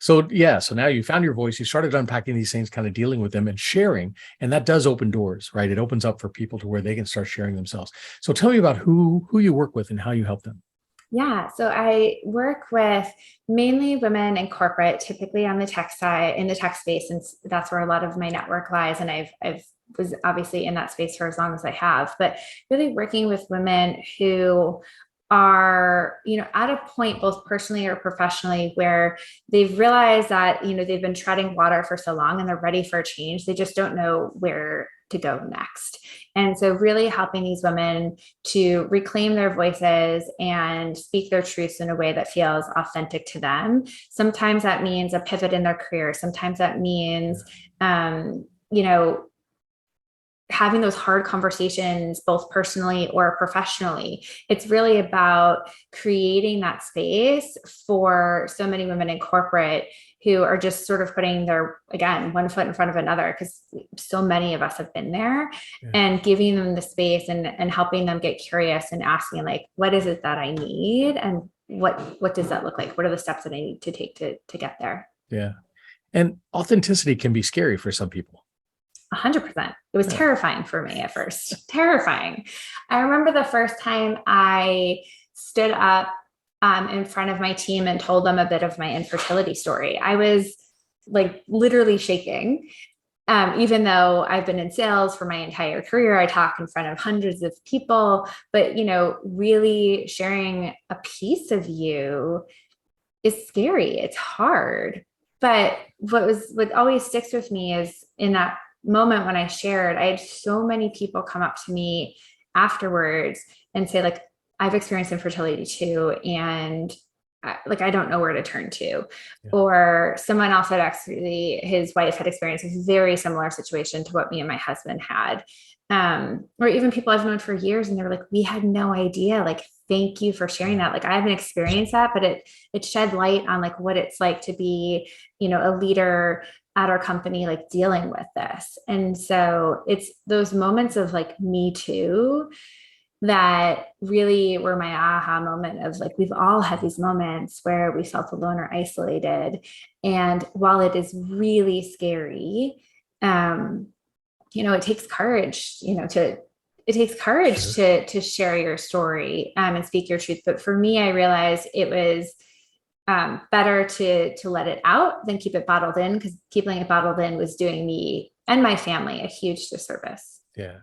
So yeah, so now you found your voice, you started unpacking these things, kind of dealing with them and sharing, and that does open doors, right? It opens up for people to where they can start sharing themselves. So tell me about who you work with and how you help them. Yeah, so I work with mainly women in corporate, typically on the tech side, in the tech space, and that's where a lot of my network lies. And I've was obviously in that space for as long as I have, but really working with women who are, at a point both personally or professionally where they've realized that, they've been treading water for so long and they're ready for a change. They just don't know where to go next. And so really helping these women to reclaim their voices and speak their truths in a way that feels authentic to them. Sometimes that means a pivot in their career. Sometimes that means, um, you know, having those hard conversations, both personally or professionally. It's really about creating that space for so many women in corporate who are just sort of putting their, again, one foot in front of another, because so many of us have been there, Yeah. and giving them the space and helping them get curious and asking, like, what is it that I need? And what does that look like? What are the steps that I need to take to get there? Yeah. And authenticity can be scary for some people. 100%. It was Yeah. terrifying for me at first. Terrifying. I remember the first time I stood up in front of my team and told them a bit of my infertility story. I was like literally shaking. Even though I've been in sales for my entire career, I talk in front of hundreds of people, but really sharing a piece of you is scary. It's hard. But what always sticks with me is in that moment when I shared, I had so many people come up to me afterwards and say, like, I've experienced infertility too, and I don't know where to turn to. Yeah. Or someone else had actually, his wife had experienced a very similar situation to what me and my husband had. Or even people I've known for years, and they were like, we had no idea. Like, thank you for sharing that. Like, I haven't experienced that, but it shed light on like what it's like to be, a leader at our company, like dealing with this. And so it's those moments of like me too that really were my aha moment of like, we've all had these moments where we felt alone or isolated. And while it is really scary, it takes courage, it takes courage Sure. to share your story and speak your truth. But for me, I realized it was better to let it out than keep it bottled in, because keeping it bottled in was doing me and my family a huge disservice. Yeah.